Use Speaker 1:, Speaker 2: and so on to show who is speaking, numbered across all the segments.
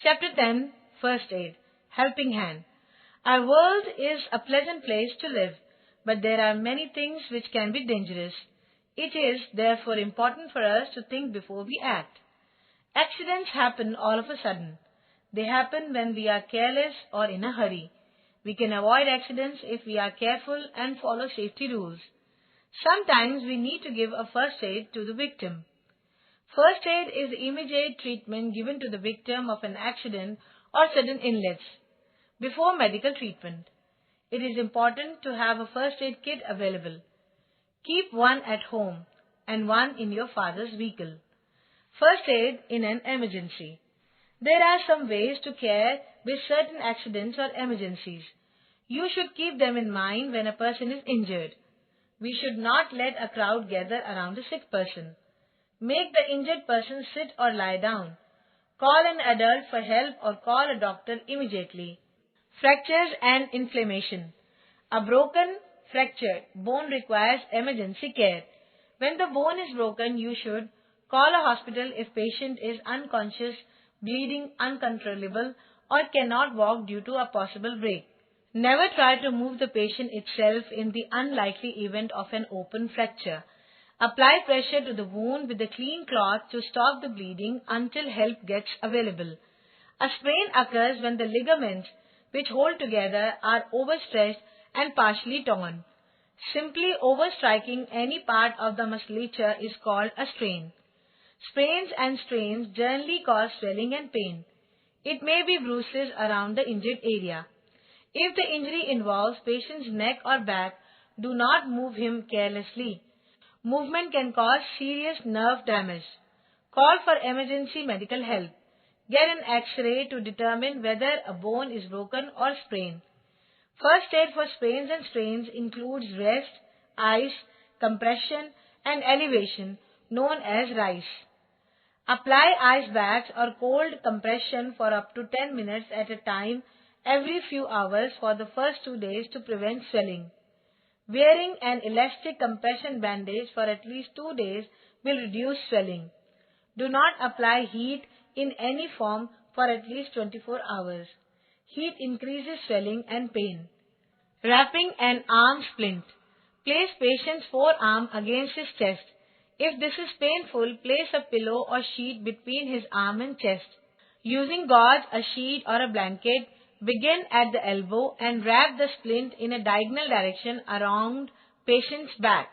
Speaker 1: Chapter 10 First Aid Helping Hand. Our world is a pleasant place to live, but there are many things which can be dangerous. It is therefore important for us to think before we act. Accidents happen all of a sudden. They happen when we are careless or in a hurry. We can avoid accidents if we are careful and follow safety rules. Sometimes we need to give a first aid to the victim. First aid is immediate treatment given to the victim of an accident or sudden illness before medical treatment. It is important to have a first aid kit available. Keep one at home and one in your father's vehicle. First aid in an emergency. There are some ways to care with certain accidents or emergencies. You should keep them in mind when a person is injured. We should not let a crowd gather around a sick person. Make the injured person sit or lie down. Call an adult for help or call a doctor immediately. Fractures and inflammation. A broken, fractured bone requires emergency care. When the bone is broken, you should call a hospital if patient is unconscious, bleeding uncontrollable, or cannot walk due to a possible break. Never try to move the patient itself in the unlikely event of an open fracture. Apply pressure to the wound with a clean cloth to stop the bleeding until help gets available. A sprain occurs when the ligaments which hold together are overstretched and partially torn. Simply overstriking any part of the musculature is called a strain. Sprains and strains generally cause swelling and pain. It may be bruises around the injured area. If the injury involves patient's neck or back, do not move him carelessly. Movement can cause serious nerve damage. Call for emergency medical help. Get an X-ray to determine whether a bone is broken or sprained. First aid for sprains and strains includes rest, ice, compression, and elevation, known as RICE. Apply ice bags or cold compression for up to 10 minutes at a time every few hours for the first 2 days to prevent swelling. Wearing an elastic compression bandage for at least 2 days will reduce swelling. Do not apply heat in any form for at least 24 hours. Heat increases swelling and pain. Wrapping an arm splint. Place patient's forearm against his chest. If this is painful, place a pillow or sheet between his arm and chest. Using gauze, a sheet or a blanket, begin at the elbow and wrap the splint in a diagonal direction around patient's back,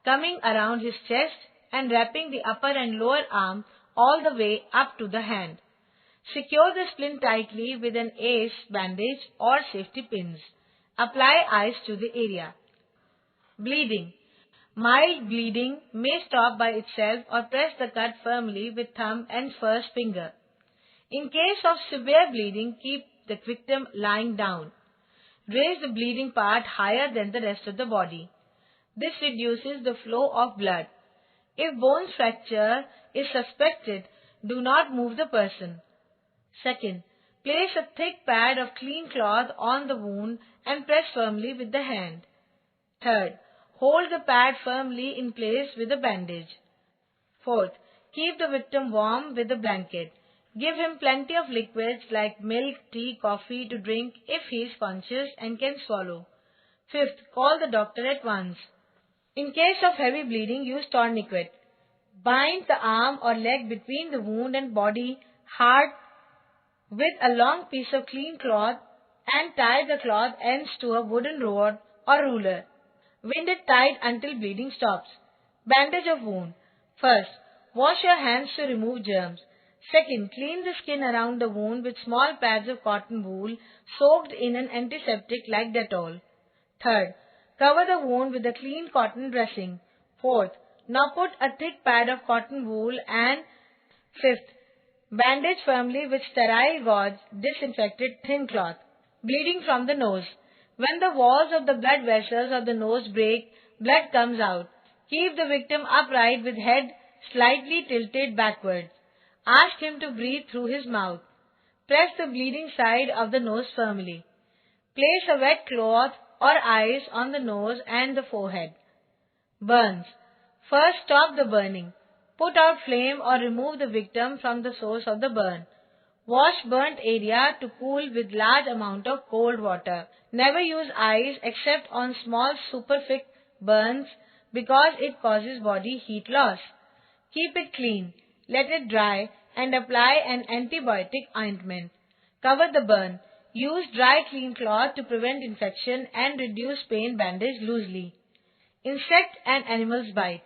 Speaker 1: coming around his chest and wrapping the upper and lower arm all the way up to the hand. Secure the splint tightly with an ace bandage or safety pins. Apply ice to the area. Bleeding. Mild bleeding may stop by itself or press the cut firmly with thumb and first finger. In case of severe bleeding, keep the victim lying down. Raise the bleeding part higher than the rest of the body. This reduces the flow of blood. If bone fracture is suspected, do not move the person. Second, place a thick pad of clean cloth on the wound and press firmly with the hand. Third, hold the pad firmly in place with a bandage. Fourth, keep the victim warm with a blanket. Give him plenty of liquids like milk, tea, coffee to drink if he is conscious and can swallow. Fifth, call the doctor at once. In case of heavy bleeding, use tourniquet. Bind the arm or leg between the wound and body hard with a long piece of clean cloth and tie the cloth ends to a wooden rod or ruler. Wind it tight until bleeding stops. Bandage of wound. First, wash your hands to remove germs. Second, clean the skin around the wound with small pads of cotton wool soaked in an antiseptic like Dettol. Third, cover the wound with a clean cotton dressing. Fourth, now put a thick pad of cotton wool and fifth, bandage firmly with sterile gauze, disinfected thin cloth. Bleeding from the nose. When the walls of the blood vessels of the nose break, blood comes out. Keep the victim upright with head slightly tilted backwards. Ask him to breathe through his mouth. Press the bleeding side of the nose firmly. Place a wet cloth or ice on the nose and the forehead. Burns. First, stop the burning. Put out flame or remove the victim from the source of the burn. Wash burnt area to cool with large amount of cold water. Never use ice except on small superficial burns because it causes body heat loss. Keep it clean, let it dry, and apply an antibiotic ointment. Cover the burn. Use dry clean cloth to prevent infection and reduce pain. Bandage loosely. Insect and animals bite.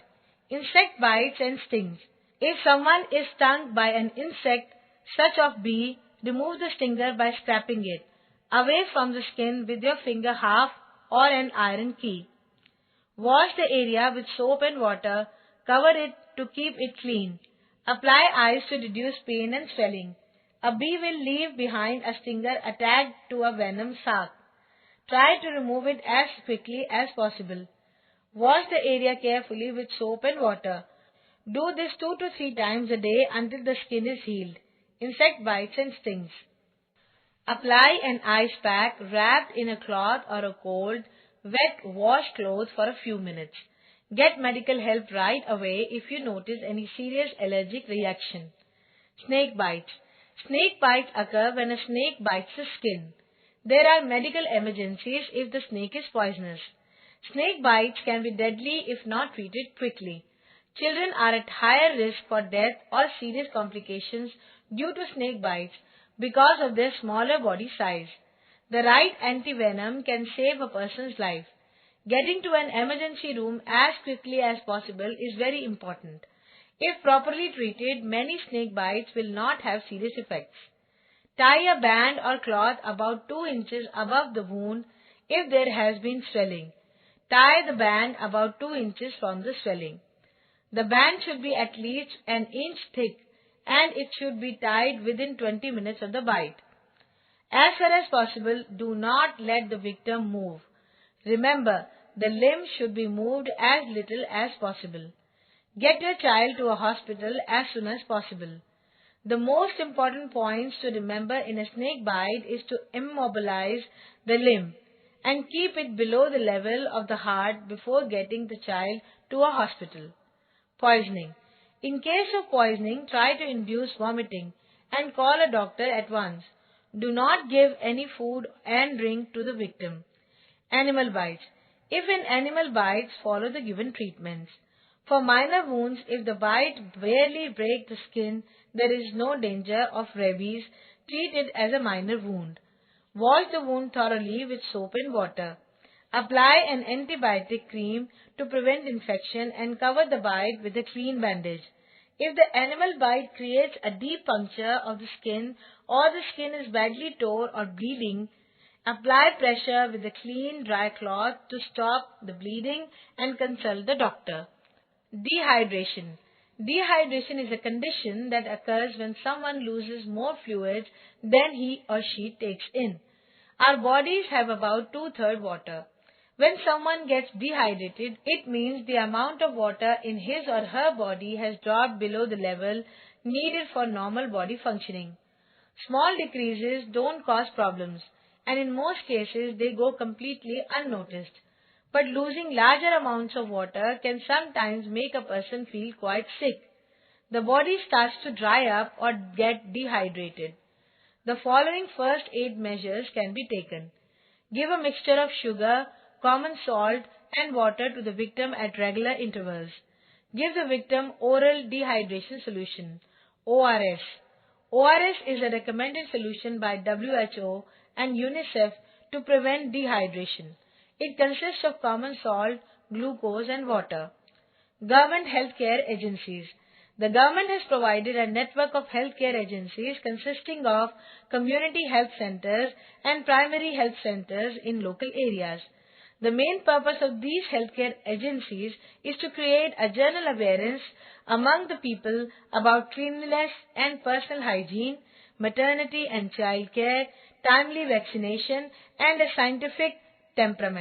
Speaker 1: Insect bites and stings. If someone is stung by an insect, such as bee, remove the stinger by scraping it away from the skin with your finger half or an iron key. Wash the area with soap and water. Cover it to keep it clean. Apply ice to reduce pain and swelling. A bee will leave behind a stinger attached to a venom sac. Try to remove it as quickly as possible. Wash the area carefully with soap and water. Do this 2 to 3 times a day until the skin is healed. Insect bites and stings. Apply an ice pack wrapped in a cloth or a cold, wet wash cloth for a few minutes. Get medical help right away if you notice any serious allergic reaction. Snake bites. Snake bites occur when a snake bites the skin. There are medical emergencies if the snake is poisonous. Snake bites can be deadly if not treated quickly. Children are at higher risk for death or serious complications due to snake bites because of their smaller body size. The right antivenom can save a person's life. Getting to an emergency room as quickly as possible is very important. If properly treated, many snake bites will not have serious effects. Tie a band or cloth about 2 inches above the wound if there has been swelling. Tie the band about 2 inches from the swelling. The band should be at least an inch thick and it should be tied within 20 minutes of the bite. As far as possible, do not let the victim move. Remember, the limb should be moved as little as possible. Get your child to a hospital as soon as possible. The most important points to remember in a snake bite is to immobilize the limb and keep it below the level of the heart before getting the child to a hospital. Poisoning. In case of poisoning, try to induce vomiting and call a doctor at once. Do not give any food and drink to the victim. Animal bites. If an animal bites, follow the given treatments. For minor wounds, if the bite barely breaks the skin, there is no danger of rabies. Treat it as a minor wound. Wash the wound thoroughly with soap and water. Apply an antibiotic cream to prevent infection and cover the bite with a clean bandage. If the animal bite creates a deep puncture of the skin or the skin is badly torn or bleeding, apply pressure with a clean, dry cloth to stop the bleeding and consult the doctor. Dehydration. Dehydration is a condition that occurs when someone loses more fluids than he or she takes in. Our bodies have about 2/3 water. When someone gets dehydrated, it means the amount of water in his or her body has dropped below the level needed for normal body functioning. Small decreases don't cause problems, and in most cases they go completely unnoticed. But losing larger amounts of water can sometimes make a person feel quite sick. The body starts to dry up or get dehydrated. The following first aid measures can be taken. Give a mixture of sugar, common salt, and water to the victim at regular intervals. Give the victim oral dehydration solution, ORS. ORS is a recommended solution by WHO and UNICEF to prevent dehydration. It consists of common salt, glucose, and water. Government healthcare agencies. The government has provided a network of healthcare agencies consisting of community health centers and primary health centers in local areas. The main purpose of these healthcare agencies is to create a general awareness among the people about cleanliness and personal hygiene, maternity and child care, timely vaccination, and a scientific temperament.